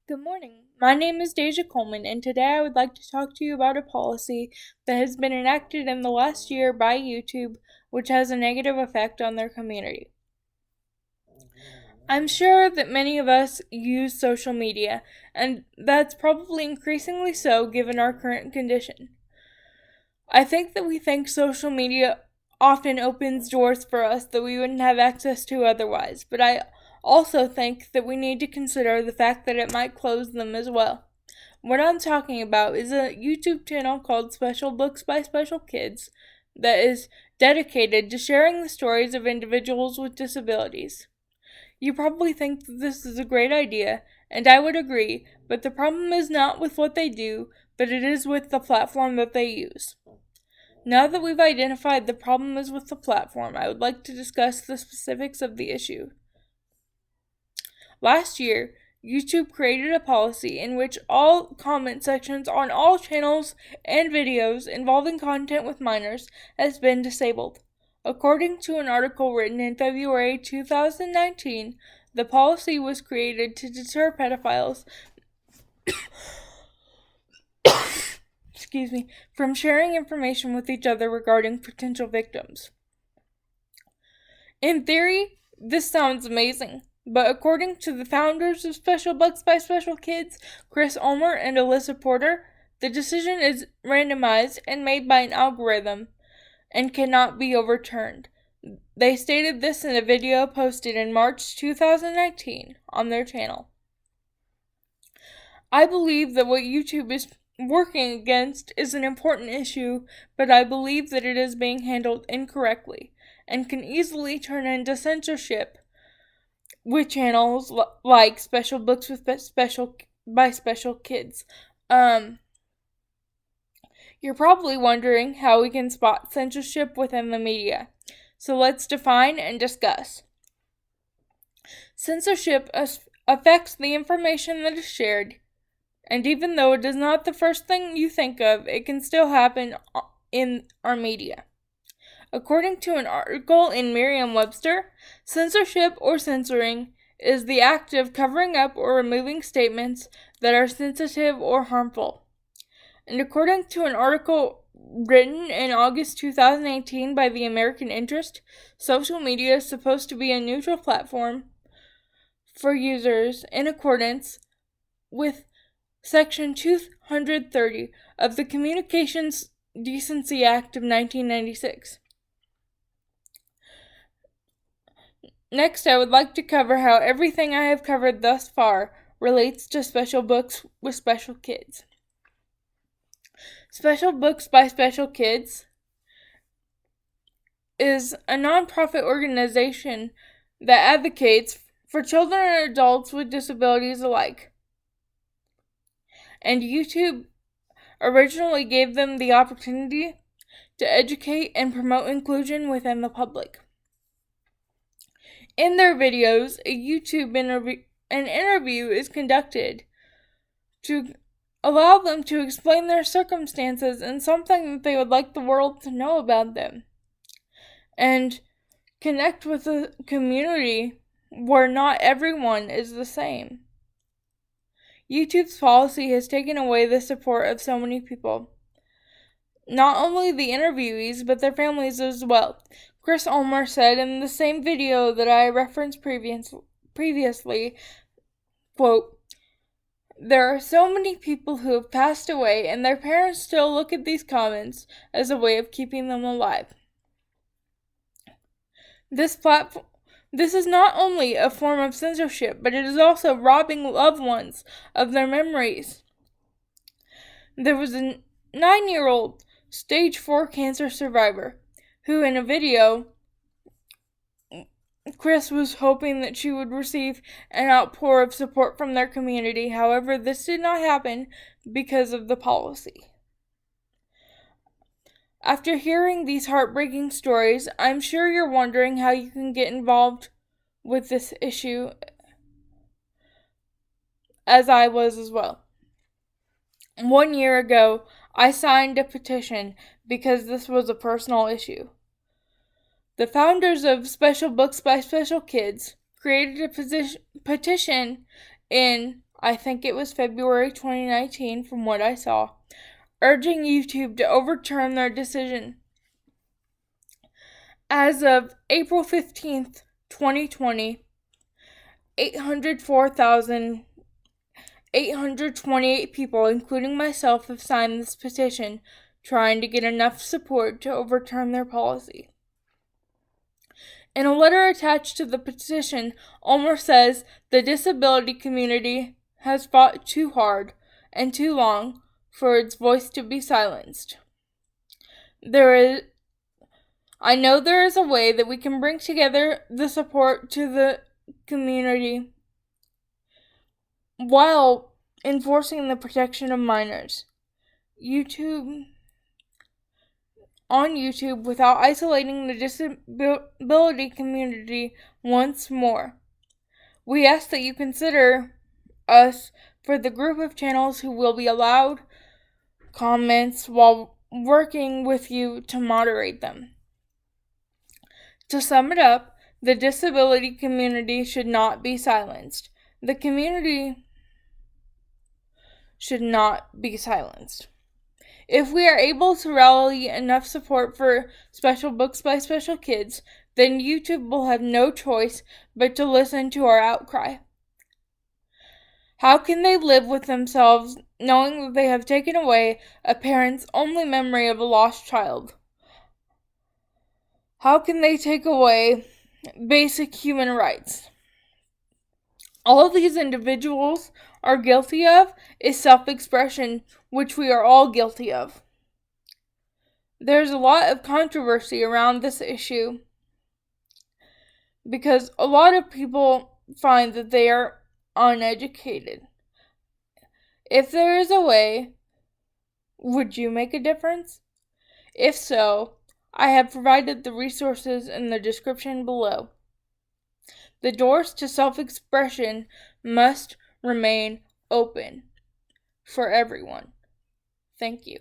Good morning. My name is Deja Coleman, and today I would like to talk to you about a policy that has been enacted in the last year by YouTube, which has a negative effect on their community. I'm sure that many of us use social media, and that's probably increasingly so given our current condition. I think that we think social media often opens doors for us that we wouldn't have access to otherwise, but I also think that we need to consider the fact that it might close them as well. What I'm talking about is a YouTube channel called Special Books by Special Kids that is dedicated to sharing the stories of individuals with disabilities. You probably think that this is a great idea, and I would agree, but the problem is not with what they do, but it is with the platform that they use. Now that we've identified the problem is with the platform, I would like to discuss the specifics of the issue. Last year, YouTube created a policy in which all comment sections on all channels and videos involving content with minors has been disabled. According to an article written in February 2019, the policy was created to deter pedophiles from sharing information with each other regarding potential victims. In theory, this sounds amazing, but according to the founders of Special Books by Special Kids, Chris Ulmer and Alyssa Porter, the decision is randomized and made by an algorithm and cannot be overturned. They stated this in a video posted in March 2019 on their channel. I believe that what YouTube is working against is an important issue, but I believe that it is being handled incorrectly and can easily turn into censorship with channels like Special Books by Special Kids. You're probably wondering how we can spot censorship within the media. So let's define and discuss. Censorship affects the information that is shared, and even though it is not the first thing you think of, it can still happen in our media. According to an article in Merriam-Webster, censorship or censoring is the act of covering up or removing statements that are sensitive or harmful. And according to an article written in August 2018 by the American Interest, social media is supposed to be a neutral platform for users in accordance with Section 230 of the Communications Decency Act of 1996. Next, I would like to cover how everything I have covered thus far relates to Special Books with Special Kids. Special Books by Special Kids is a nonprofit organization that advocates for children and adults with disabilities alike. And YouTube originally gave them the opportunity to educate and promote inclusion within the public. In their videos, an interview is conducted to allow them to explain their circumstances and something that they would like the world to know about them, and connect with a community where not everyone is the same. YouTube's policy has taken away the support of so many people. Not only the interviewees, but their families as well. Chris Ulmer said in the same video that I referenced previously, quote, "There are so many people who have passed away, and their parents still look at these comments as a way of keeping them alive. This is not only a form of censorship, but it is also robbing loved ones of their memories." There was a 9-year-old stage 4 cancer survivor who, in a video, Chris was hoping that she would receive an outpour of support from their community. However, this did not happen because of the policy. After hearing these heartbreaking stories, I'm sure you're wondering how you can get involved with this issue, as I was as well. 1 year ago, I signed a petition because this was a personal issue. The founders of Special Books by Special Kids created a petition in I think it was February 2019 from what I saw, urging YouTube to overturn their decision. As of April 15th, 2020, 804,828 people, including myself, have signed this petition, trying to get enough support to overturn their policy. In a letter attached to the petition, Ulmer says the disability community has fought too hard and too long for its voice to be silenced. I know there is a way that we can bring together the support to the community while enforcing the protection of minors. On YouTube without isolating the disability community once more. We ask that you consider us for the group of channels who will be allowed comments while working with you to moderate them. To sum it up, the disability community should not be silenced. The community should not be silenced. If we are able to rally enough support for Special Books by Special Kids, then YouTube will have no choice but to listen to our outcry. How can they live with themselves knowing that they have taken away a parent's only memory of a lost child? How can they take away basic human rights? All these individuals are guilty of is self-expression, which we are all guilty of. There's a lot of controversy around this issue because a lot of people find that they are uneducated. If there is a way, would you make a difference? If so, I have provided the resources in the description below. The doors to self-expression must remain open for everyone. Thank you.